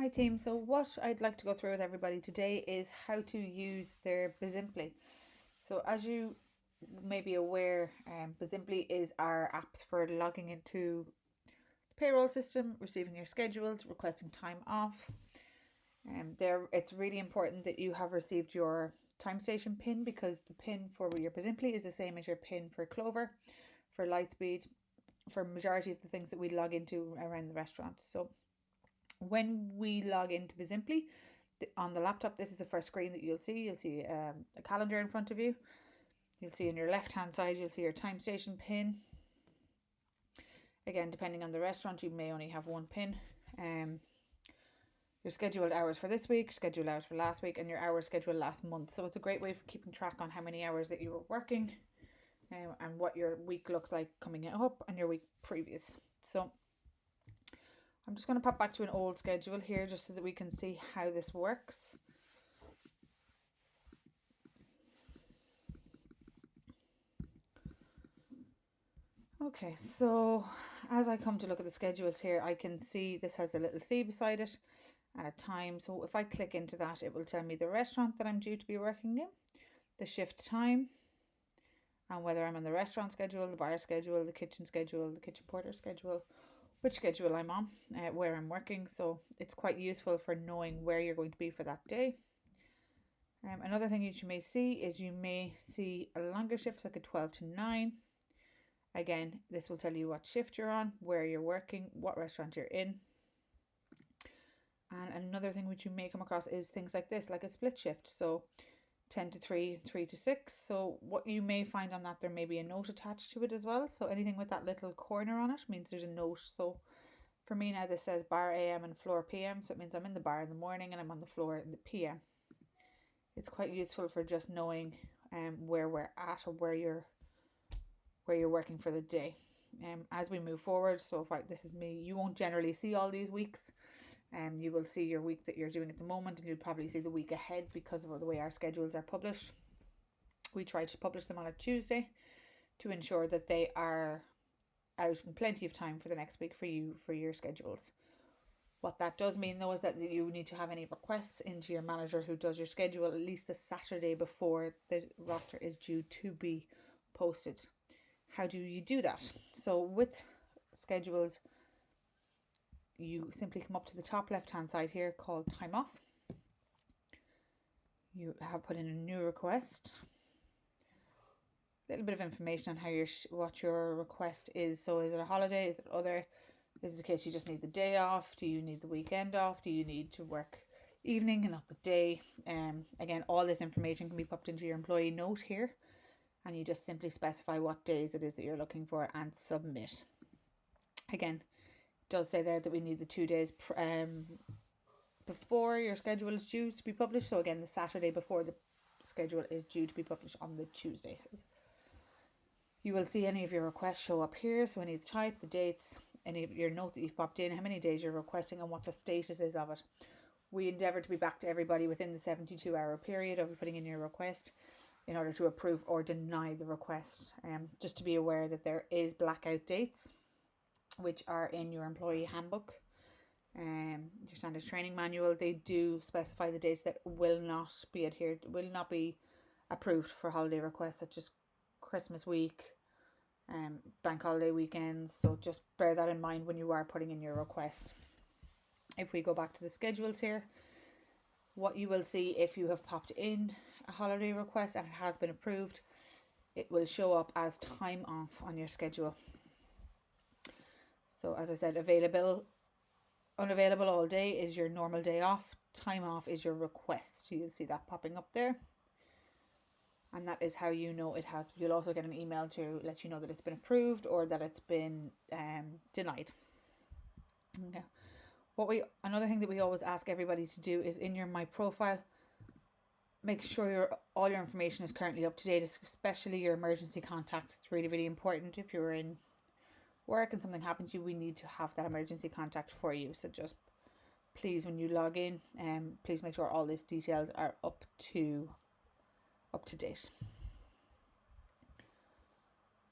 Hi team, so what I'd like to go through with everybody today is how to use their Bizimply. So as you may be aware, Bizimply is our apps for logging into the payroll system, receiving your schedules, requesting time off. It's really important that you have received your time station pin, because the pin for your Bizimply is the same as your pin for Clover, for Lightspeed, for majority of the things that we log into around the restaurant. So when we log into Bizimply on the laptop, this is the first screen that you'll see. You'll see a calendar in front of you. You'll see on your left hand side, you'll see your time station pin. Again, depending on the restaurant, you may only have one pin. Your scheduled hours for this week, scheduled hours for last week, and your hours scheduled last month. So it's a great way for keeping track on how many hours that you were working, and what your week looks like coming up and your week previous. So I'm just going to pop back to an old schedule here just so that we can see how this works. Okay, so as I come to look at the schedules here, I can see this has a little C beside it and a time. So if I click into that, it will tell me the restaurant that I'm due to be working in, the shift time, and whether I'm on the restaurant schedule, the bar schedule, the kitchen porter schedule, which schedule I'm on, where I'm working. So it's quite useful for knowing where you're going to be for that day. Another thing that you may see is you may see a longer shift, like a 12 to 9. Again, this will tell you what shift you're on, where you're working, what restaurant you're in. And another thing which you may come across is things like this, like a split shift. So 10 to 3, 3 to 6. So what you may find on that, there may be a note attached to it as well. So anything with that little corner on it means there's a note. So for me now, this says bar AM and floor PM. So it means I'm in the bar in the morning and I'm on the floor in the PM. It's quite useful for just knowing where we're at, or where you're working for the day. As we move forward, so if this is me, you won't generally see all these weeks. You will see your week that you're doing at the moment, and you'll probably see the week ahead because of the way our schedules are published. We try to publish them on a Tuesday to ensure that they are out in plenty of time for the next week for you, for your schedules. What that does mean though is that you need to have any requests into your manager who does your schedule at least the Saturday before the roster is due to be posted. How do you do that? So with schedules, you simply come up to the top left hand side here called time off. You have put in a new request. A little bit of information on how what your request is. So is it a holiday? Is it other? Is it the case you just need the day off? Do you need the weekend off? Do you need to work evening and not the day? Again, all this information can be popped into your employee note here, and you just simply specify what days it is that you're looking for and submit. Again, it does say there that we need the 2 days before your schedule is due to be published. So again, the Saturday before the schedule is due to be published on the Tuesday. You will see any of your requests show up here. So any of the type, the dates, any of your note that you've popped in, how many days you're requesting, and what the status is of it. We endeavour to be back to everybody within the 72-hour period of putting in your request in order to approve or deny the request. Just to be aware that there is blackout dates, which are in your employee handbook, your standards training manual. They do specify the dates that will not be approved for holiday requests, such as Christmas week, bank holiday weekends. So just bear that in mind when you are putting in your request. If we go back to the schedules here, what you will see, if you have popped in a holiday request and it has been approved, it will show up as time off on your schedule. So as I said, unavailable all day is your normal day off. Time off is your request. You'll see that popping up there. And that is how you know it has. You'll also get an email to let you know that it's been approved or that it's been denied. Okay. Another thing that we always ask everybody to do is, in your My Profile, make sure all your information is currently up to date, especially your emergency contact. It's really, really important. If you're in work and something happens to you, we need to have that emergency contact for you. So just please, when you log in, please make sure all these details are up to date.